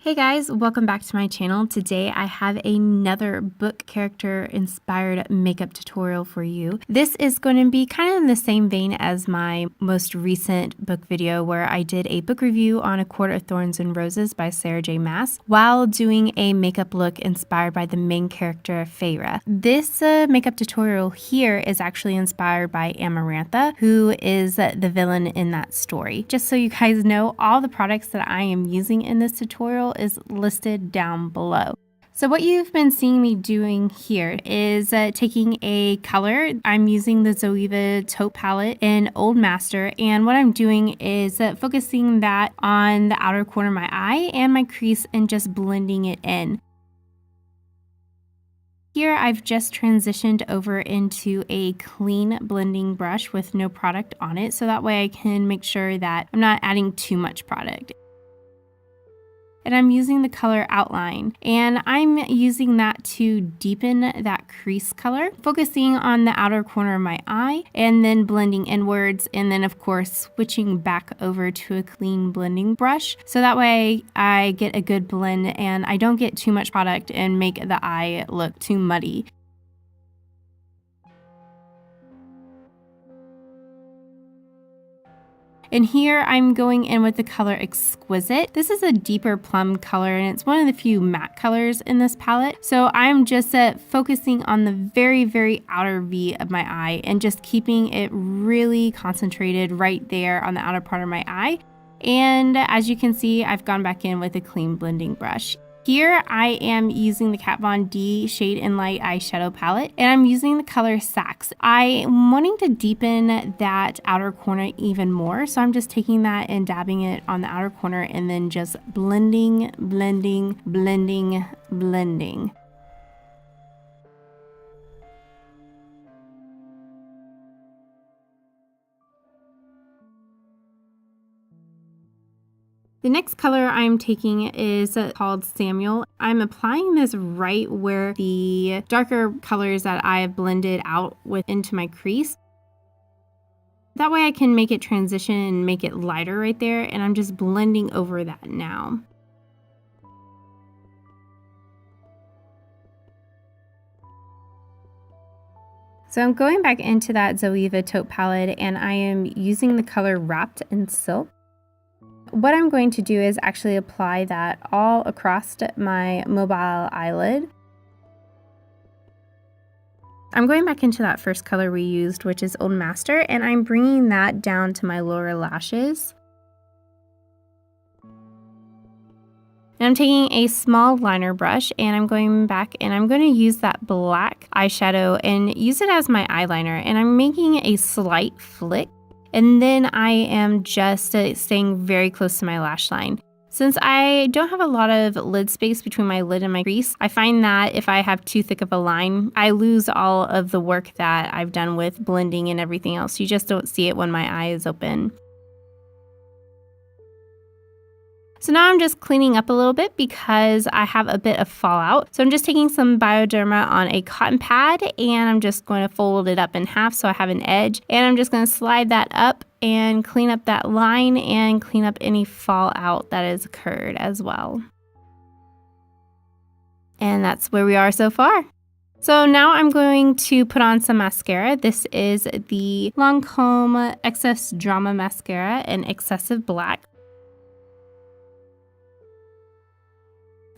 Hey guys, welcome back to my channel. Today I have another book character inspired makeup tutorial for you. This is going to be kind of in the same vein as my most recent book video where I did a book review on A Court of Thorns and Roses by Sarah J Maas while doing a makeup look inspired by the main character Feyre. This makeup tutorial here is actually inspired by Amarantha, who is the villain in that story. Just so you guys know, all the products that I am using in this tutorial is listed down below. So what you've been seeing me doing here is taking a color. I'm using the Zoeva Taupe palette in Old Master, and what I'm doing is focusing that on the outer corner of my eye and my crease and just blending it in. Here I've just transitioned over into a clean blending brush with no product on it, so that way I can make sure that I'm not adding too much product. And I'm using the color Outline, and I'm using that to deepen that crease color, focusing on the outer corner of my eye and then blending inwards, and then of course switching back over to a clean blending brush so that way I get a good blend and I don't get too much product and make the eye look too muddy. And here I'm going in with the color Exquisite. This is a deeper plum color and it's one of the few matte colors in this palette. So I'm just focusing on the very outer V of my eye and just keeping it really concentrated right there on the outer part of my eye. And as you can see, I've gone back in with a clean blending brush. Here I am using the Kat Von D Shade and Light eyeshadow palette, and I'm using the color Sax. I'm wanting to deepen that outer corner even more, so I'm just taking that and dabbing it on the outer corner and then just blending. The next color I'm taking is called Samuel. I'm applying this right where the darker colors that I have blended out into my crease. That way I can make it transition and make it lighter right there, and I'm just blending over that now. So I'm going back into that Zoeva Taupe palette and I am using the color Wrapped in Silk. What I'm going to do is actually apply that all across my mobile eyelid. I'm going back into that first color we used, which is Old Master, and I'm bringing that down to my lower lashes. And I'm taking a small liner brush and I'm going back and I'm going to use that black eyeshadow and use it as my eyeliner, and I'm making a slight flick. And then I am just staying very close to my lash line. Since I don't have a lot of lid space between my lid and my crease, I find that if I have too thick of a line, I lose all of the work that I've done with blending and everything else. You just don't see it when my eye is open. So now I'm just cleaning up a little bit because I have a bit of fallout. So I'm just taking some Bioderma on a cotton pad and I'm just going to fold it up in half so I have an edge. And I'm just going to slide that up and clean up that line and clean up any fallout that has occurred as well. And that's where we are so far. So now I'm going to put on some mascara. This is the Lancome Excess Drama Mascara in Excessive Black.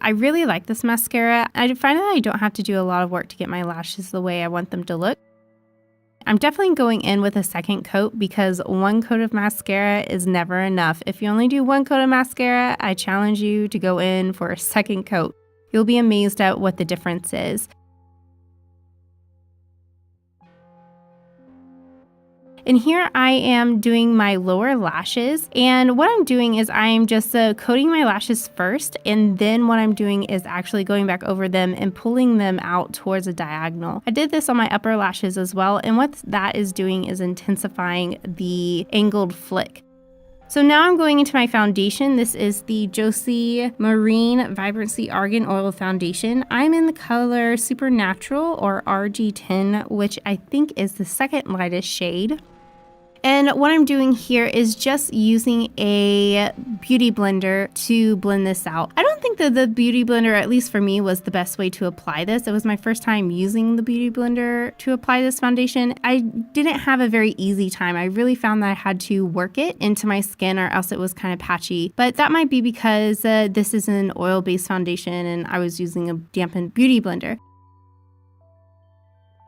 I really like this mascara. I find that I don't have to do a lot of work to get my lashes the way I want them to look. I'm definitely going in with a second coat because one coat of mascara is never enough. If you only do one coat of mascara, I challenge you to go in for a second coat. You'll be amazed at what the difference is. And here I am doing my lower lashes, and what I'm doing is I'm just coating my lashes first, and then what I'm doing is actually going back over them and pulling them out towards a diagonal. I did this on my upper lashes as well, and what that is doing is intensifying the angled flick. So now I'm going into my foundation. This is the Josie Marine Vibrancy Argan Oil Foundation. I'm in the color Supernatural or RG10, which I think is the second lightest shade. And what I'm doing here is just using a beauty blender to blend this out. I don't think that the beauty blender, at least for me, was the best way to apply this. It was my first time using the beauty blender to apply this foundation. I didn't have a very easy time. I really found that I had to work it into my skin or else it was kind of patchy. But that might be because this is an oil-based foundation and I was using a dampened beauty blender.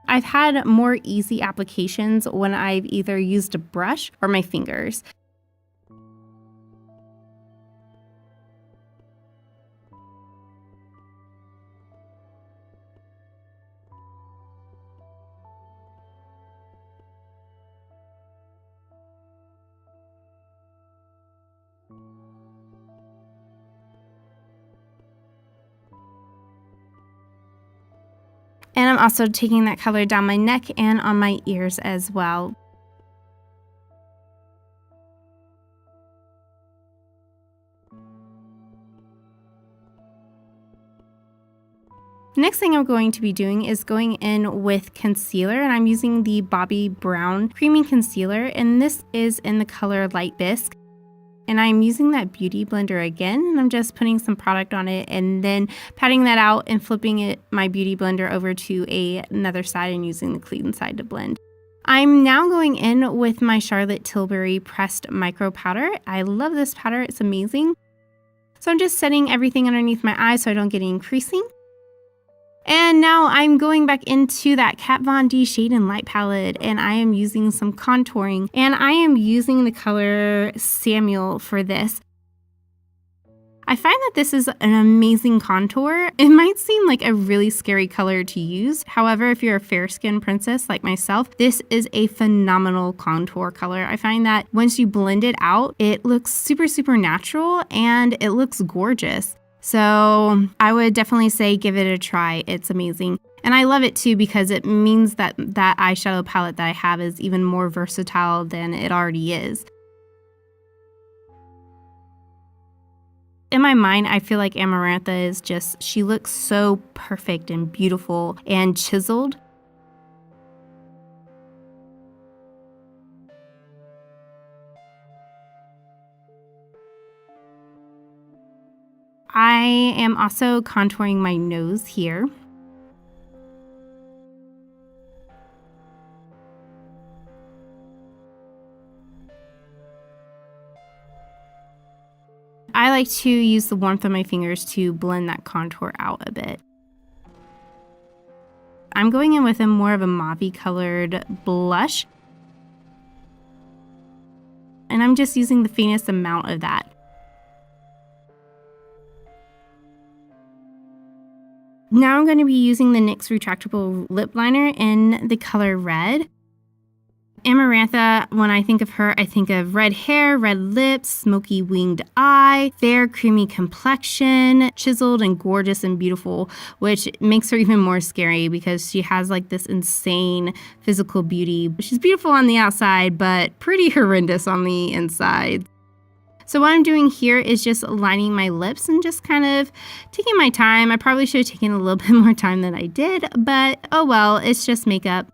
I've had more easy applications when I've either used a brush or my fingers. And I'm also taking that color down my neck and on my ears as well. Next thing I'm going to be doing is going in with concealer, and I'm using the Bobbi Brown Creamy Concealer, and this is in the color Light Bisque. And I'm using that beauty blender again, and I'm just putting some product on it and then patting that out and flipping my beauty blender over to another side and using the clean side to blend. I'm now going in with my Charlotte Tilbury Pressed Micro Powder. I love this powder, it's amazing. So I'm just setting everything underneath my eyes so I don't get any creasing. And now I'm going back into that Kat Von D Shade and Light palette, and I am using some contouring, and I am using the color Samuel for this. I find that this is an amazing contour. It might seem like a really scary color to use. However, if you're a fair-skinned princess like myself, this is a phenomenal contour color. I find that once you blend it out, it looks super, super natural and it looks gorgeous. So I would definitely say give it a try. It's amazing. And I love it too because it means that that eyeshadow palette that I have is even more versatile than it already is. In my mind, I feel like Amarantha is just, she looks so perfect and beautiful and chiseled. I am also contouring my nose here. I like to use the warmth of my fingers to blend that contour out a bit. I'm going in with more of a mauve colored blush. And I'm just using the faintest amount of that. Now I'm going to be using the NYX Retractable Lip Liner in the color Red. Amarantha, when I think of her, I think of red hair, red lips, smoky winged eye, fair creamy complexion, chiseled and gorgeous and beautiful, which makes her even more scary because she has like this insane physical beauty. She's beautiful on the outside, but pretty horrendous on the inside. So what I'm doing here is just lining my lips and just kind of taking my time. I probably should have taken a little bit more time than I did, but oh well, it's just makeup.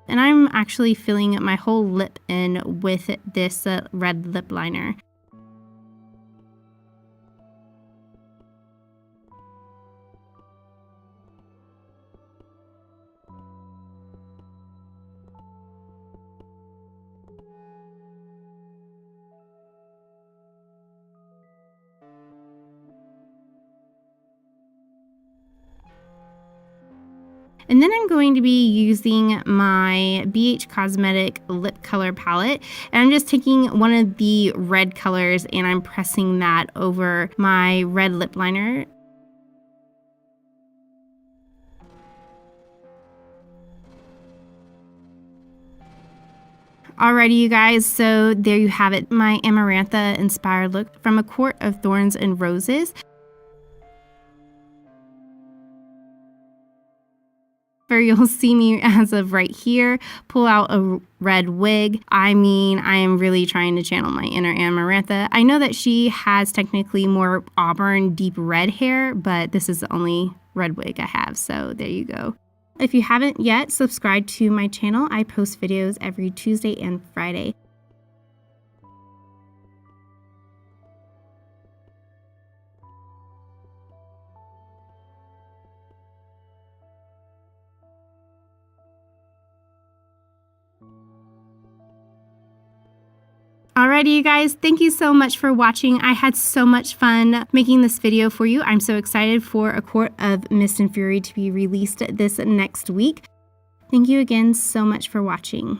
And I'm actually filling my whole lip in with this red lip liner. And then I'm going to be using my BH Cosmetic lip color palette, and I'm just taking one of the red colors and I'm pressing that over my red lip liner. Alrighty, you guys, so there you have it, my Amarantha inspired look from A Court of Thorns and Roses. whenever you'll see me as of right here pull out a red wig, I mean, I am really trying to channel my inner Amarantha. I know that she has technically more auburn, deep red hair, but this is the only red wig I have, so there you go. If you haven't yet subscribed to my channel, I post videos every Tuesday and Friday. Alrighty, you guys, thank you so much for watching. I had so much fun making this video for you. I'm so excited for A Court of Mist and Fury to be released this next week. Thank you again so much for watching.